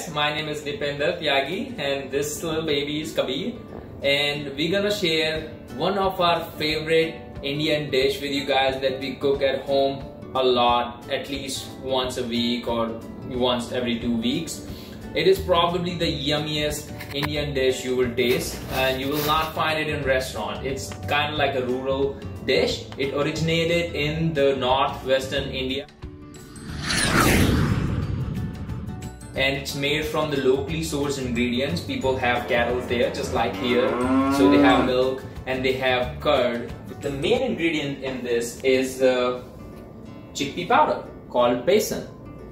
guys, my name is Nipendar and this little baby is Kabir, and we're gonna share one of our favorite Indian dish with you guys that we cook at home a lot, at least once a week or once every 2 weeks. It is probably the yummiest Indian dish you will taste, and you will not find it in restaurant. It's kind of like a rural dish. It originated in the northwestern India, and it's made from the locally sourced ingredients. People have cattle there just like here, so they have milk and they have curd. The main ingredient in this is chickpea powder called besan.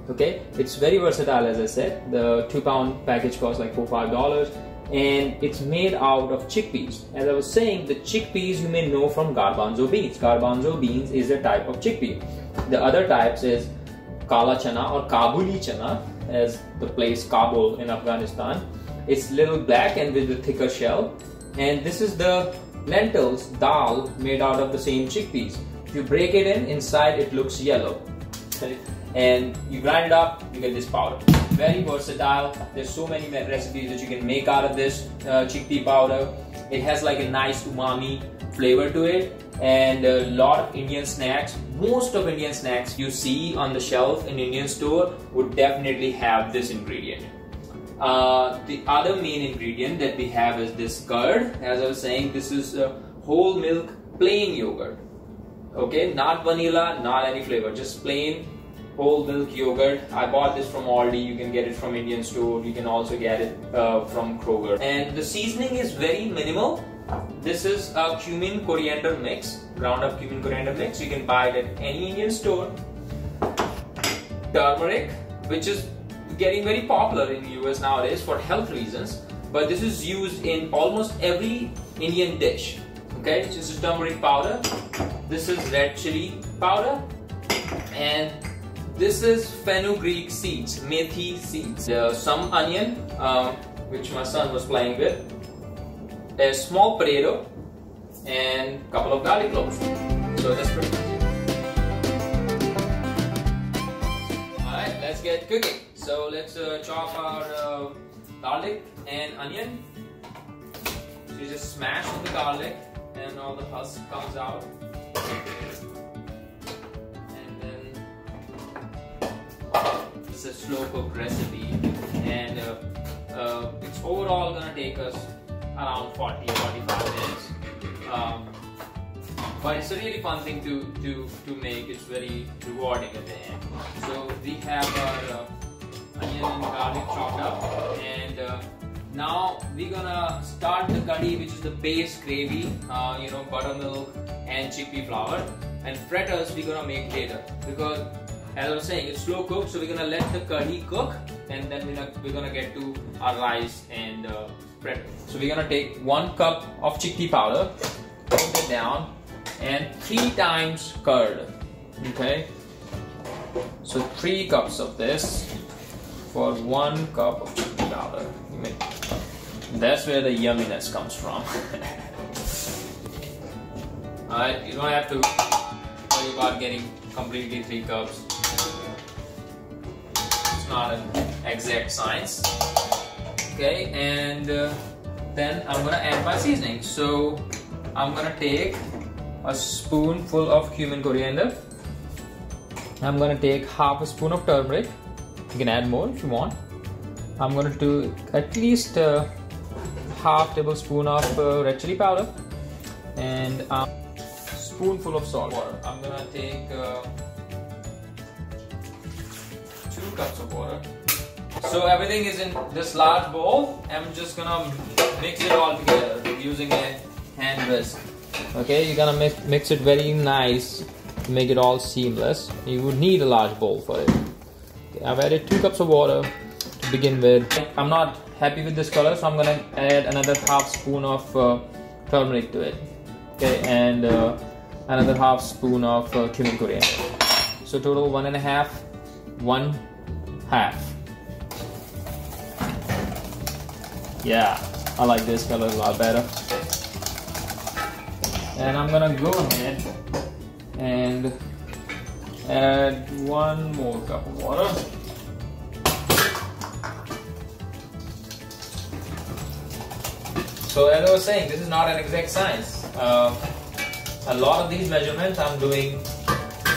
Okay, it's very versatile, as I said. The 2-pound package costs like $4-5, and it's made out of chickpeas. As I was saying, the chickpeas you may know from garbanzo beans. Garbanzo beans is a type of chickpea. The other types is kala chana or Kabuli chana, as the place Kabul in Afghanistan. It's little black and with a thicker shell. And this is the lentils, dal, made out of the same chickpeas. If you break it inside it looks yellow. And you grind it up, you get this powder. Very versatile. There's so many recipes that you can make out of this chickpea powder. It has like a nice umami flavor to it, and a lot of Indian snacks, most of Indian snacks you see on the shelf in Indian store would definitely have this ingredient. The other main ingredient that we have is this curd. As I was saying, this is whole milk plain yogurt. Okay, not vanilla, not any flavor, just plain whole milk yogurt. I bought this from Aldi. You can get it from Indian store. You can also get it from Kroger. And the seasoning is very minimal. This is a cumin coriander mix, ground up cumin coriander mix. You can buy it at any Indian store. Turmeric, which is getting very popular in the US nowadays for health reasons, but this is used in almost every Indian dish. Okay, this is turmeric powder. This is red chili powder, and this is fenugreek seeds, methi seeds. Some onion, which my son was playing with, a small potato, and a couple of garlic cloves. So that's pretty much it. Alright, let's get cooking. So let's chop our garlic and onion. So you just smash the garlic and all the husk comes out. And then it's a slow cooked recipe, and it's overall gonna take us around 40-45 minutes. But it's a really fun thing to make. It's very rewarding at the end. So we have our onion and garlic chopped up, and now we're gonna start the curry, which is the base gravy, buttermilk and chickpea flour. And fritters we're gonna make later, because as I was saying, it's slow cooked, so we're gonna let the curry cook, and then we're gonna get to our rice and fritters. So we're gonna take 1 cup of chickpea powder, put it down, and 3 times curd. Okay, so 3 cups of this for 1 cup of chickpea powder. That's where the yumminess comes from. Alright, you don't have to worry about getting completely 3 cups. It's not an exact science. Okay, and then I'm gonna add my seasoning. So I'm gonna take a spoonful of cumin coriander. I'm gonna take half a spoon of turmeric. You can add more if you want. I'm gonna do at least half tablespoon of red chili powder, and spoonful of salt water. I'm gonna take 2 cups of water. So everything is in this large bowl. I'm just gonna mix it all together using a hand whisk. Okay, you're gonna mix it very nice to make it all seamless. You would need a large bowl for it. Okay, I've added 2 cups of water to begin with. I'm not happy with this color, so I'm gonna add another half spoon of turmeric to it. Okay, and another half spoon of cumin coriander. So total 1.5, 1/2. Yeah, I like this color a lot better. And I'm gonna go ahead and add 1 more cup of water. So as I was saying, this is not an exact science. A lot of these measurements I'm doing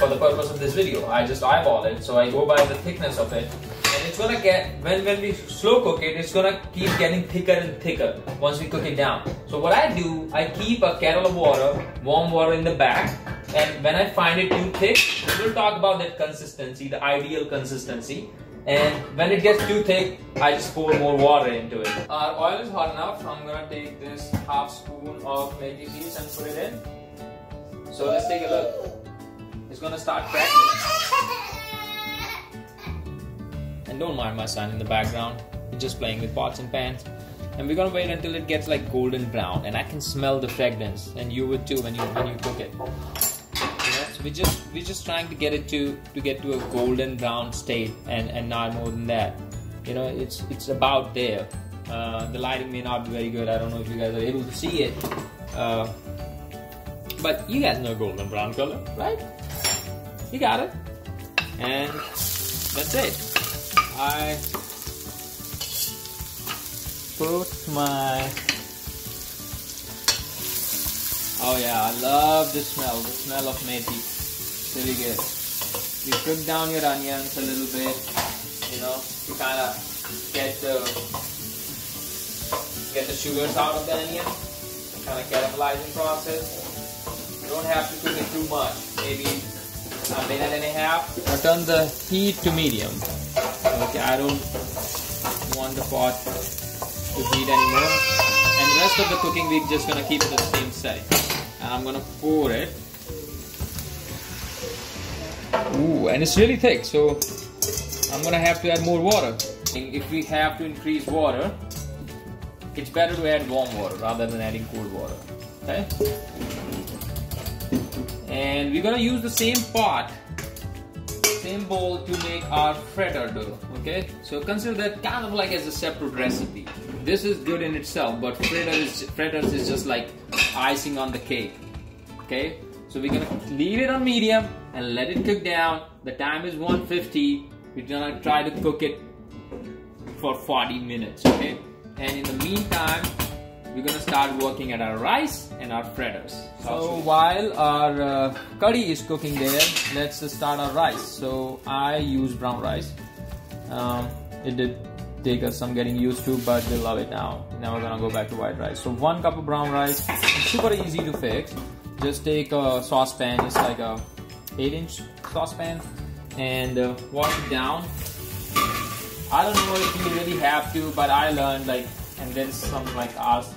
for the purpose of this video. I just eyeball it, so I go by the thickness of it. And it's gonna get, when we slow cook it, it's gonna keep getting thicker and thicker once we cook it down. So what I do, I keep a kettle of water, warm water in the back, and when I find it too thick, we'll talk about that consistency, the ideal consistency. And when it gets too thick, I just pour more water into it. Our oil is hot enough. I'm gonna take this half spoon of methi seeds and put it in. So let's take a look. It's gonna start crackling. And don't mind my son in the background. He's just playing with pots and pans. And we're gonna wait until it gets like golden brown, and I can smell the fragrance, and you would too when you cook it. So we're just trying to get it to get to a golden brown state, and not more than that. You know, it's about there. The lighting may not be very good. I don't know if you guys are able to see it, but you guys know golden brown color, right? You got it, and that's it. I put my, oh yeah, I love the smell of methi. It's really good. You cook down your onions a little bit, you know, to kind of get the sugars out of the onion, kind of caramelizing process. You don't have to cook it too much, maybe a minute and a half. Now turn the heat to medium. Okay, I don't want the pot to heat anymore. And the rest of the cooking we're just gonna keep it at the same setting. And I'm gonna pour it. Ooh, and it's really thick, so I'm gonna have to add more water. If we have to increase water, it's better to add warm water rather than adding cold water. Okay? And we're gonna use the same pot, same bowl to make our fritter dough. Okay, so consider that kind of like as a separate recipe. This is good in itself, but fritters is just like icing on the cake. Okay, so we're gonna leave it on medium and let it cook down. The time is 150. We're gonna try to cook it for 40 minutes. Okay, and in the meantime, we're gonna start working at our rice and our fritters. So while our curry is cooking there, let's start our rice. So I use brown rice. It did take us some getting used to, but we love it now. Now we're gonna go back to white rice. So 1 cup of brown rice. It's super easy to fix. Just take a saucepan. It's like a 8-inch saucepan, and wash it down. I don't know if you really have to, but I learned like, and there's some like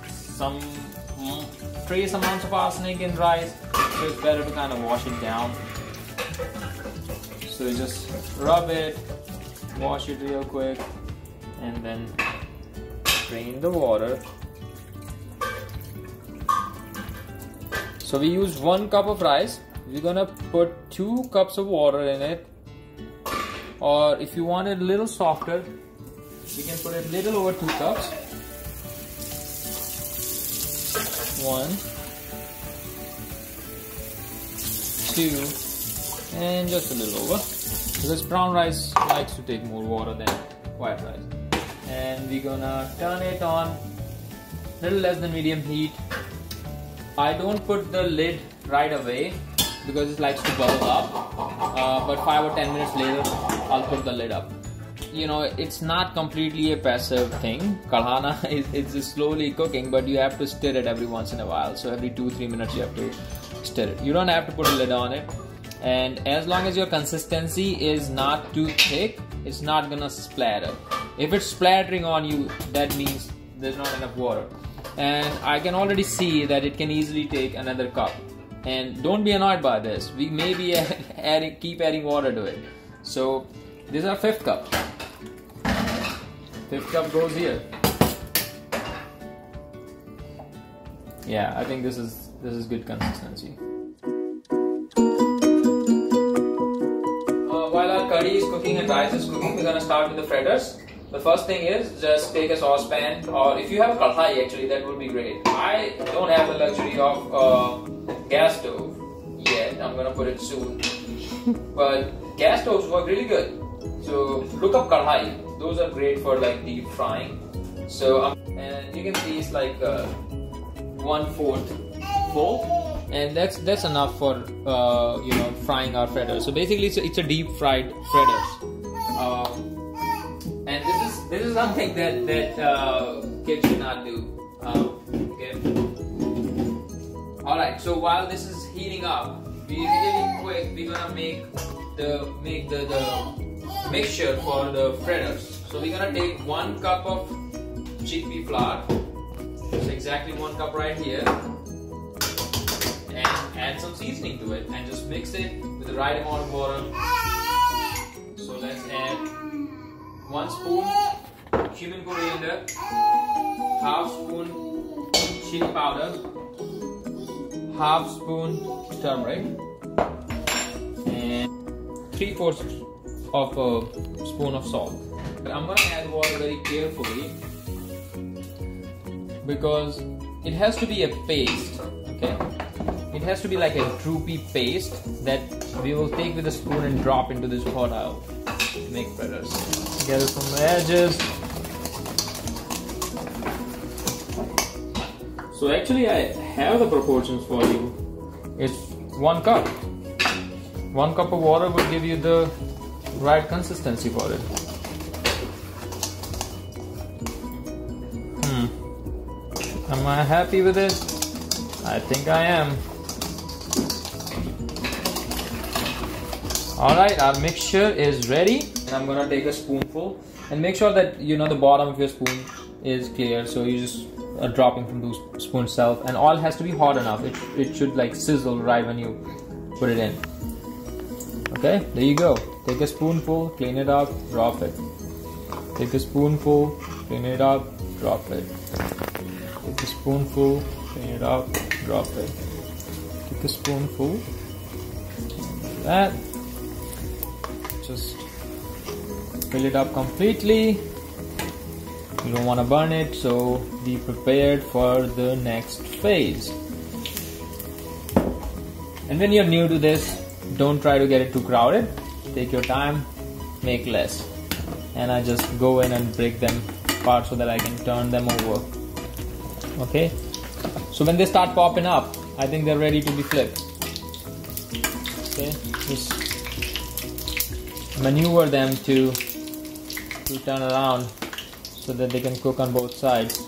some trace amounts of arsenic in rice, so it's better to kind of wash it down. So you just rub it, wash it real quick, and then drain the water. So we used 1 cup of rice. We're gonna put 2 cups of water in it, or if you want it a little softer, you can put it a little over 2 cups. 1, 2, and just a little over, because brown rice likes to take more water than white rice. And we're gonna turn it on a little less than medium heat. I don't put the lid right away because it likes to bubble up, but 5 or 10 minutes later I'll put the lid up. You know, it's not completely a passive thing. Kadhana is slowly cooking, but you have to stir it every once in a while. So every 2-3 minutes you have to stir it. You don't have to put a lid on it. And as long as your consistency is not too thick, it's not gonna splatter. If it's splattering on you, that means there's not enough water. And I can already see that it can easily take another cup. And don't be annoyed by this. We may be keep adding water to it. So this is our 5th cup. 5th cup goes here. Yeah, I think this is good consistency. While our curry is cooking and rice is cooking, we're gonna start with the fritters. The first thing is just take a saucepan, or if you have a kadhi, actually that would be great. I don't have the luxury of gas stove yet. I'm gonna put it soon. But gas stoves work really good. So look up kadhi. Those are great for like deep frying. So and you can see it's like 1/4 full, and that's enough for frying our fritters. So basically, it's a deep fried fritters, and this is something that kids should not do. Okay. All right. So while this is heating up, really quick, we're gonna make the mixture for the fritters. So we're gonna take 1 cup of chickpea flour, so exactly 1 cup right here, and add some seasoning to it and just mix it with the right amount of water. So let's add 1 spoon cumin coriander, 1/2 spoon chili powder, 1/2 spoon turmeric, and 3/4 of a spoon of salt. But I'm gonna add water very carefully because it has to be a paste, okay? It has to be like a droopy paste that we will take with a spoon and drop into this hot oil to make fritters. Get it from the edges. So actually I have the proportions for you. It's 1 cup. 1 cup of water will give you the right consistency for it. Am I happy with it? I think I am. Alright, our mixture is ready. And I'm gonna take a spoonful and make sure that the bottom of your spoon is clear. So you just are dropping from those spoon itself, and oil has to be hot enough. It should like sizzle right when you put it in. Okay, there you go. Take a spoonful, clean it up, drop it. Take a spoonful, clean it up, drop it. Take a spoonful, clean it up, drop it. Take a spoonful, like that. Just fill it up completely. You don't want to burn it, so be prepared for the next phase. And when you're new to this, don't try to get it too crowded. Take your time, make less. And I just go in and break them apart so that I can turn them over. Okay, so when they start popping up, I think they're ready to be flipped. Okay, just maneuver them to turn around so that they can cook on both sides.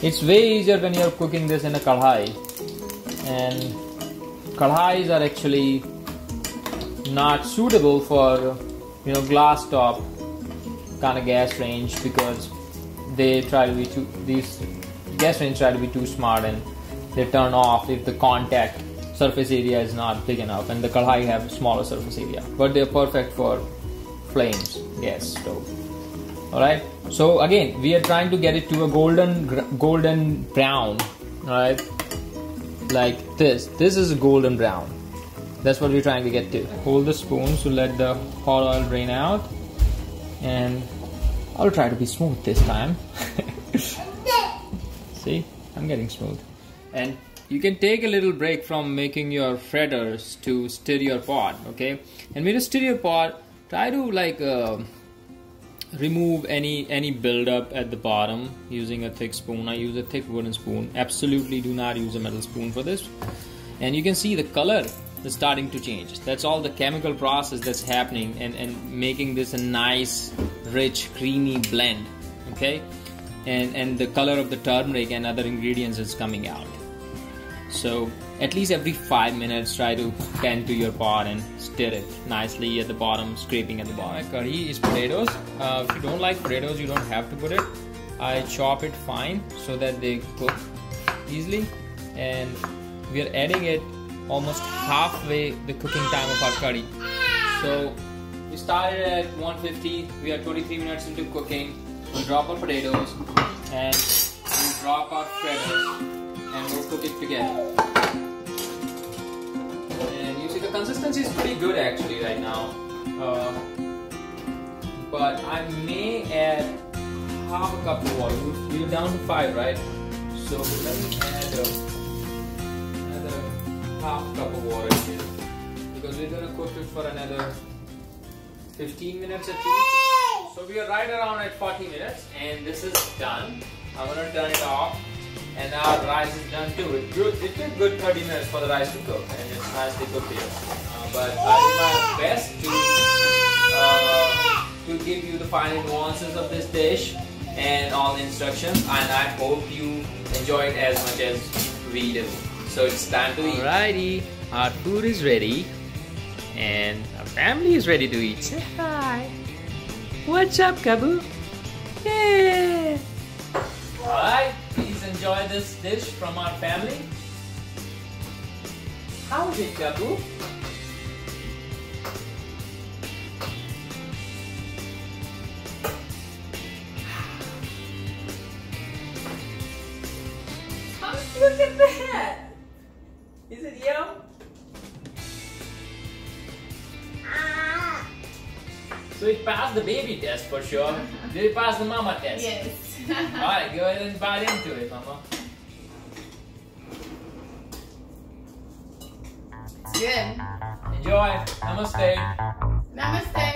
It's way easier when you're cooking this in a kadhi, and kadhis are actually not suitable for glass top kind of gas range, because they try to be these gas range try to be too smart, and they turn off if the contact surface area is not big enough, and the kadhi have smaller surface area, but they're perfect for flames gas stove. Alright, so again we are trying to get it to a golden brown, right? Like this is a golden brown. That's what we're trying to get to. Hold the spoon to let the hot oil drain out, and I'll try to be smooth this time. See, I'm getting smooth. And you can take a little break from making your fritters to stir your pot, okay? And when you stir your pot, try to remove any buildup at the bottom using a thick spoon. I use a thick wooden spoon. Absolutely do not use a metal spoon for this. And you can see the color is starting to change. That's all the chemical process that's happening and making this a nice, rich, creamy blend, okay? And the color of the turmeric and other ingredients is coming out. So at least every 5 minutes try to tend to your pot and stir it nicely at the bottom, scraping at the bottom. My curry is potatoes. If you don't like potatoes, you don't have to put it. I chop it fine so that they cook easily, and we are adding it almost halfway the cooking time of our curry. So we started at 150. We are 23 minutes into cooking. We'll drop our potatoes and we'll drop our fritters and we'll cook it together. And you see the consistency is pretty good actually right now. But I may add half a cup of water. We're down to 5, right? So let me add another half cup of water here, because we're going to cook it for another 15 minutes at least. So we are right around at 40 minutes and this is done. I'm going to turn it off And our rice is done too. It took good 30 minutes for the rice to cook, and it's nicely cooked here. But I do my best to give you the final nuances of this dish and all the instructions, and I hope you enjoy it as much as we do. So it's time to eat. Alrighty, our food is ready, and our family is ready to eat. Say hi. What's up, Kabu? Yeah. Alright, please enjoy this dish from our family. How is it, Kabu? Look at that! Is it yum? So it passed the baby test for sure. Did it pass the mama test? Yes. Alright, go ahead and bite into it, mama. It's good. Enjoy. Namaste. Namaste.